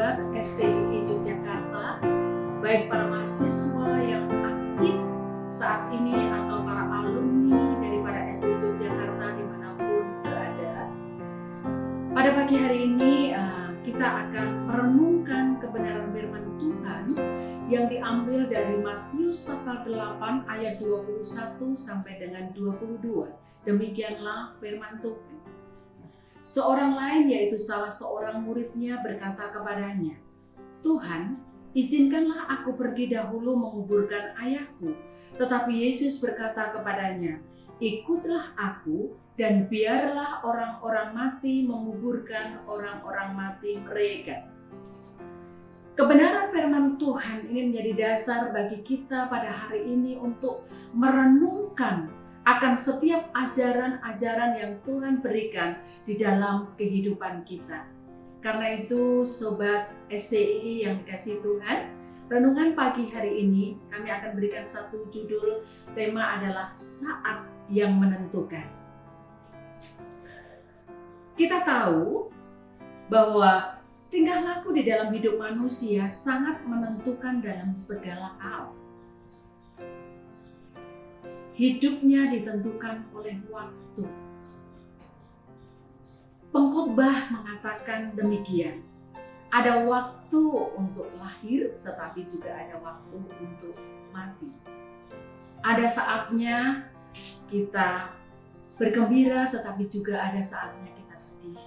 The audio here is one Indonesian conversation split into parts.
Sobat STI Yogyakarta, baik para mahasiswa yang aktif saat ini atau para alumni daripada STI Yogyakarta dimanapun berada. Pada pagi hari ini kita akan merenungkan kebenaran firman Tuhan yang diambil dari Matius pasal 8 ayat 21 sampai dengan 22. Demikianlah firman Tuhan. Seorang lain, yaitu salah seorang muridnya, berkata kepadanya, "Tuhan, izinkanlah aku pergi dahulu menguburkan ayahku." Tetapi Yesus berkata kepadanya, "Ikutlah aku dan biarlah orang-orang mati menguburkan orang-orang mati mereka." Kebenaran firman Tuhan ini menjadi dasar bagi kita pada hari ini untuk merenungkan akan setiap ajaran-ajaran yang Tuhan berikan di dalam kehidupan kita. Karena itu, Sobat STI yang dikasihi Tuhan, renungan pagi hari ini kami akan berikan satu judul, tema adalah saat yang menentukan. Kita tahu bahwa tingkah laku di dalam hidup manusia sangat menentukan dalam segala hal. Hidupnya ditentukan oleh waktu. Pengkhotbah mengatakan demikian. Ada waktu untuk lahir, tetapi juga ada waktu untuk mati. Ada saatnya kita bergembira, tetapi juga ada saatnya kita sedih.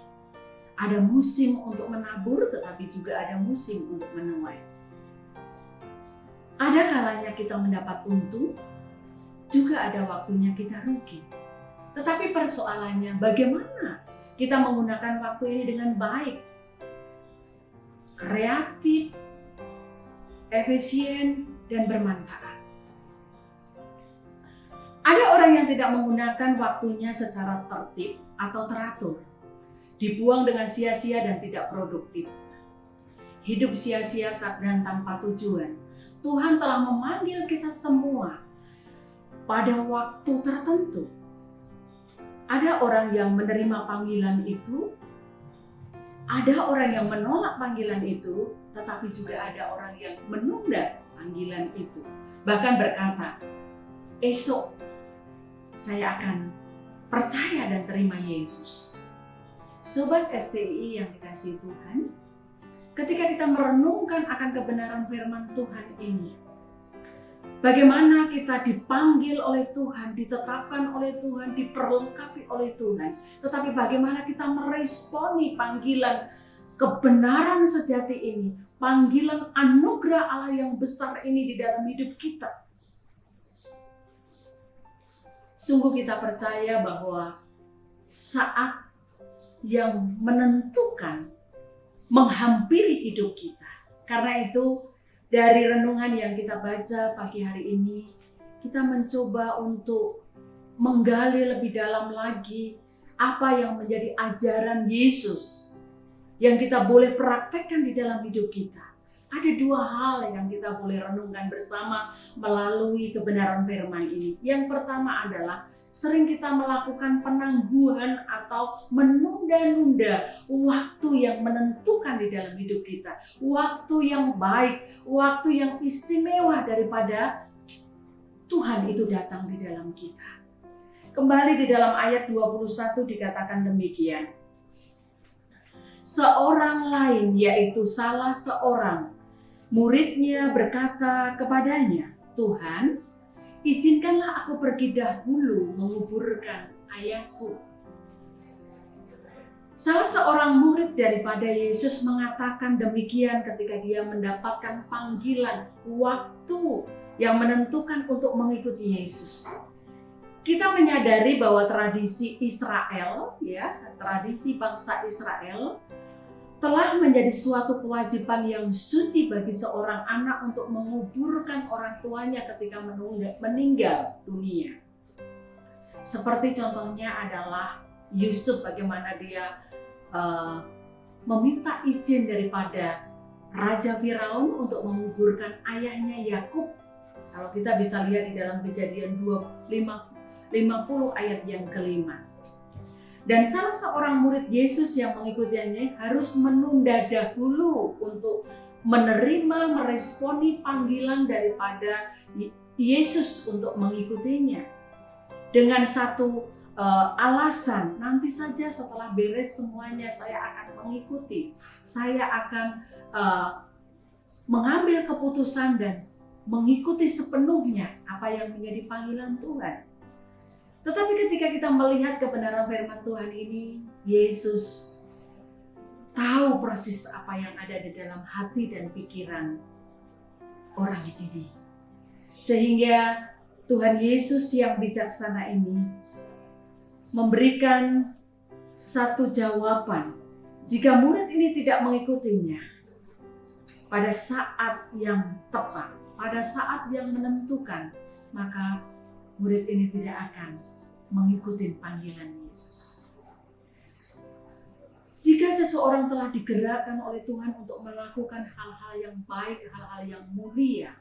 Ada musim untuk menabur, tetapi juga ada musim untuk menuai. Ada kalanya kita mendapat untung, juga ada waktunya kita rugi. Tetapi persoalannya bagaimana kita menggunakan waktu ini dengan baik, kreatif, efisien, dan bermanfaat. Ada orang yang tidak menggunakan waktunya secara tertib atau teratur, dibuang dengan sia-sia dan tidak produktif. Hidup sia-sia dan tanpa tujuan. Tuhan telah memanggil kita semua pada waktu tertentu. Ada orang yang menerima panggilan itu, ada orang yang menolak panggilan itu, tetapi juga ada orang yang menunda panggilan itu. Bahkan berkata, "Esok saya akan percaya dan terima Yesus." Sobat STI yang dikasihi Tuhan, ketika kita merenungkan akan kebenaran firman Tuhan ini, bagaimana kita dipanggil oleh Tuhan, ditetapkan oleh Tuhan, diperlengkapi oleh Tuhan. Tetapi bagaimana kita meresponi panggilan kebenaran sejati ini, panggilan anugerah Allah yang besar ini di dalam hidup kita. Sungguh kita percaya bahwa saat yang menentukan menghampiri hidup kita. Karena itu, dari renungan yang kita baca pagi hari ini, kita mencoba untuk menggali lebih dalam lagi apa yang menjadi ajaran Yesus yang kita boleh praktekkan di dalam hidup kita. Ada dua hal yang kita boleh renungkan bersama melalui kebenaran firman ini. Yang pertama adalah sering kita melakukan penangguhan atau menunda-nunda waktu yang menentukan di dalam hidup kita. Waktu yang baik, waktu yang istimewa daripada Tuhan itu datang di dalam kita. Kembali di dalam ayat 21 dikatakan demikian. Seorang lain, yaitu salah seorang muridnya, berkata kepadanya, "Tuhan, izinkanlah aku pergi dahulu menguburkan ayahku." Salah seorang murid daripada Yesus mengatakan demikian ketika dia mendapatkan panggilan waktu yang menentukan untuk mengikuti Yesus. Kita menyadari bahwa tradisi Israel, tradisi bangsa Israel telah menjadi suatu kewajiban yang suci bagi seorang anak untuk menguburkan orang tuanya ketika meninggal dunia. Seperti contohnya adalah Yusuf, bagaimana dia meminta izin daripada Raja Firaun untuk menguburkan ayahnya Yakub. Kalau kita bisa lihat di dalam Kejadian 50 ayat yang kelima. Dan salah seorang murid Yesus yang mengikutinya harus menunda dahulu untuk menerima, meresponi panggilan daripada Yesus untuk mengikutinya. Dengan satu alasan, nanti saja setelah beres semuanya saya akan mengikuti. Saya akan mengambil keputusan dan mengikuti sepenuhnya apa yang menjadi panggilan Tuhan. Tetapi ketika kita melihat kebenaran firman Tuhan ini, Yesus tahu persis apa yang ada di dalam hati dan pikiran orang ini. Sehingga Tuhan Yesus yang bijaksana ini memberikan satu jawaban. Jika murid ini tidak mengikutinya pada saat yang tepat, pada saat yang menentukan, maka murid ini tidak akan mengikuti panggilan Yesus. Jika seseorang telah digerakkan oleh Tuhan untuk melakukan hal-hal yang baik, hal-hal yang mulia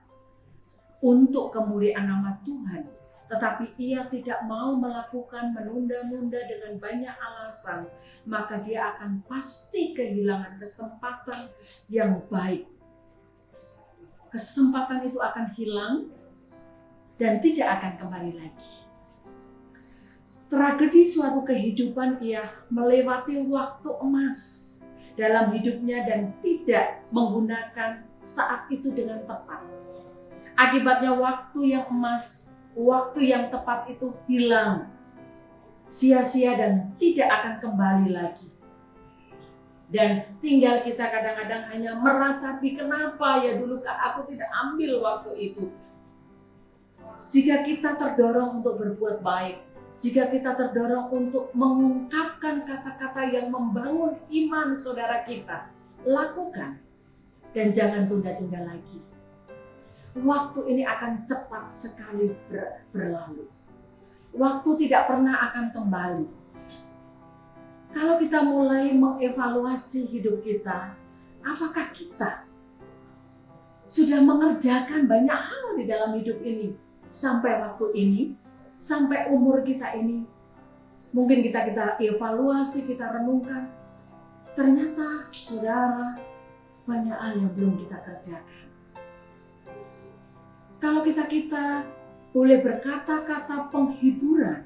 untuk kemuliaan nama Tuhan, tetapi ia tidak mau melakukan, menunda-nunda dengan banyak alasan, maka dia akan pasti kehilangan kesempatan yang baik. Kesempatan itu akan hilang dan tidak akan kembali lagi. Tragedi suatu kehidupan, ia melewati waktu emas dalam hidupnya dan tidak menggunakan saat itu dengan tepat. Akibatnya waktu yang emas, waktu yang tepat itu hilang, sia-sia dan tidak akan kembali lagi. Dan tinggal kita kadang-kadang hanya meratapi, kenapa ya dulu aku tidak ambil waktu itu. Jika kita terdorong untuk berbuat baik, jika kita terdorong untuk mengungkapkan kata-kata yang membangun iman saudara kita, lakukan dan jangan tunda-tunda lagi. Waktu ini akan cepat sekali berlalu. Waktu tidak pernah akan kembali. Kalau kita mulai mengevaluasi hidup kita, apakah kita sudah mengerjakan banyak hal di dalam hidup ini sampai waktu ini? Sampai umur kita ini, mungkin kita evaluasi, kita renungkan. Ternyata saudara, banyak hal yang belum kita kerjakan. Kalau kita boleh berkata-kata penghiburan,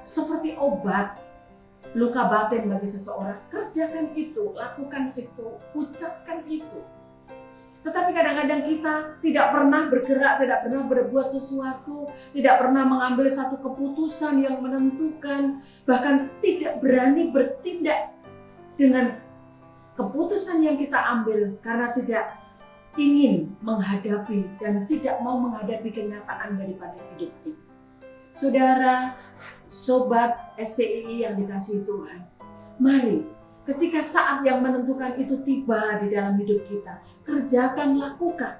seperti obat luka batin bagi seseorang, kerjakan itu, lakukan itu, ucapkan itu. Tetapi kadang-kadang kita tidak pernah bergerak, tidak pernah berbuat sesuatu, tidak pernah mengambil satu keputusan yang menentukan, bahkan tidak berani bertindak dengan keputusan yang kita ambil karena tidak ingin menghadapi dan tidak mau menghadapi kenyataan daripada hidup ini. Saudara, sobat STII yang dikasihi Tuhan, mari ketika saat yang menentukan itu tiba di dalam hidup kita, kerjakan, lakukan.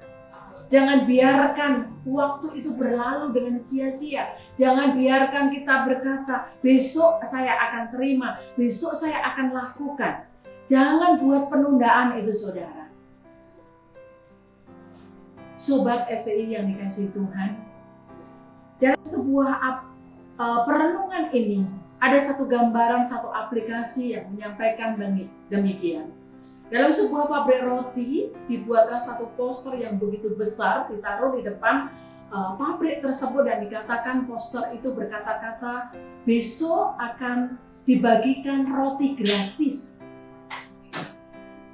Jangan biarkan waktu itu berlalu dengan sia-sia. Jangan biarkan kita berkata, besok saya akan terima, besok saya akan lakukan. Jangan buat penundaan itu, saudara. Sobat STI yang dikasihi Tuhan, dalam sebuah perenungan ini, ada satu gambaran, satu aplikasi yang menyampaikan demikian. Dalam sebuah pabrik roti, dibuatkan satu poster yang begitu besar, ditaruh di depan pabrik tersebut dan dikatakan poster itu berkata-kata, besok akan dibagikan roti gratis.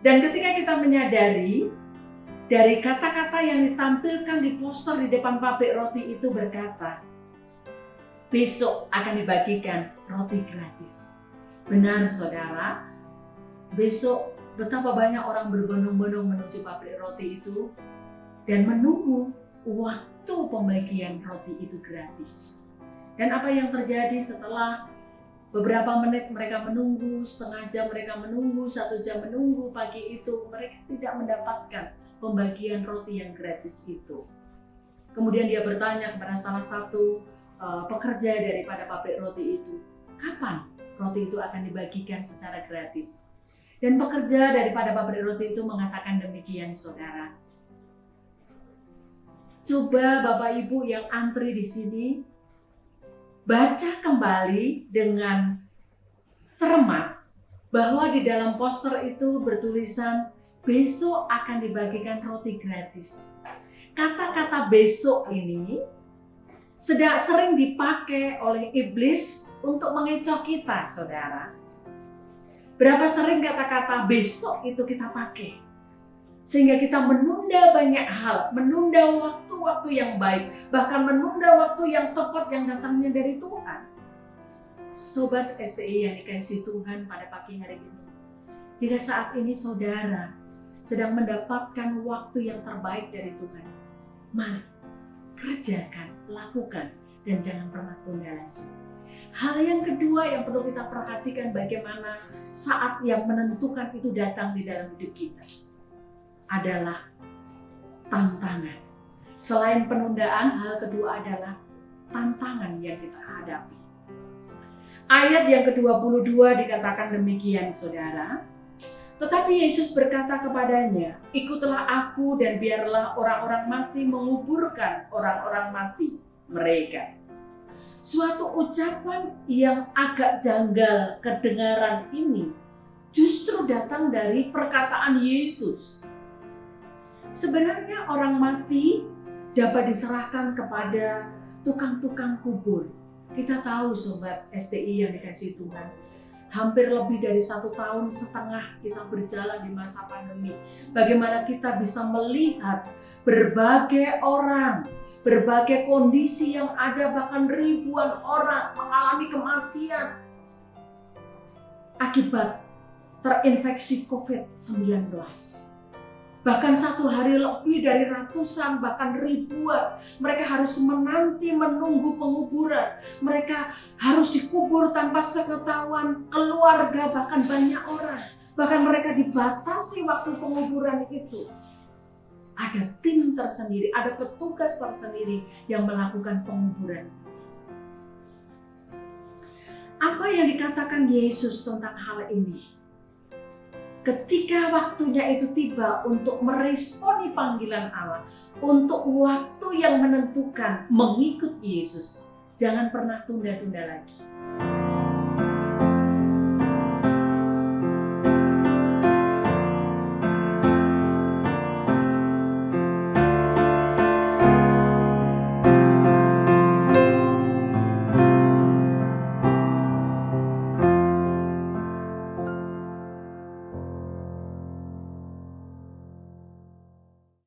Dan ketika kita menyadari, dari kata-kata yang ditampilkan di poster di depan pabrik roti itu berkata, besok akan dibagikan roti gratis. Benar saudara, besok betapa banyak orang berbondong-bondong menuju pabrik roti itu dan menunggu waktu pembagian roti itu gratis. Dan apa yang terjadi setelah beberapa menit mereka menunggu, setengah jam mereka menunggu, 1 jam menunggu, pagi itu mereka tidak mendapatkan pembagian roti yang gratis itu. Kemudian dia bertanya kepada salah satu pekerja daripada pabrik roti itu, kapan roti itu akan dibagikan secara gratis? Dan pekerja daripada pabrik roti itu mengatakan demikian, saudara. Coba Bapak Ibu yang antri di sini, baca kembali dengan cermat bahwa di dalam poster itu bertulisan besok akan dibagikan roti gratis. Kata-kata besok ini sedang sering dipakai oleh iblis untuk mengecoh kita, saudara. Berapa sering kata-kata besok itu kita pakai, sehingga kita menunda banyak hal, menunda waktu-waktu yang baik, bahkan menunda waktu yang tepat yang datangnya dari Tuhan. Sobat STI yang dikasihi Tuhan pada pagi hari ini, jika saat ini saudara sedang mendapatkan waktu yang terbaik dari Tuhan, mari kerjakan, lakukan, dan jangan pernah tunda lagi. Hal yang kedua yang perlu kita perhatikan, bagaimana saat yang menentukan itu datang di dalam hidup kita adalah tantangan. Selain penundaan, hal kedua adalah tantangan yang kita hadapi. Ayat yang ke-22 dikatakan demikian, saudara. Tetapi Yesus berkata kepadanya, ikutlah aku dan biarlah orang-orang mati menguburkan orang-orang mati mereka. Suatu ucapan yang agak janggal kedengaran ini justru datang dari perkataan Yesus. Sebenarnya orang mati dapat diserahkan kepada tukang-tukang kubur. Kita tahu sobat STI yang dikasihi Tuhan, hampir lebih dari 1,5 tahun kita berjalan di masa pandemi. Bagaimana kita bisa melihat berbagai orang, berbagai kondisi yang ada, bahkan ribuan orang mengalami kematian akibat terinfeksi COVID-19. Bahkan satu hari lebih dari ratusan, bahkan ribuan. Mereka harus menunggu penguburan. Mereka harus dikubur tanpa sepengetahuan keluarga, bahkan banyak orang. Bahkan mereka dibatasi waktu penguburan itu. Ada tim tersendiri, ada petugas tersendiri yang melakukan penguburan. Apa yang dikatakan Yesus tentang hal ini? Ketika waktunya itu tiba untuk meresponi panggilan Allah, untuk waktu yang menentukan mengikut Yesus, jangan pernah tunda-tunda lagi.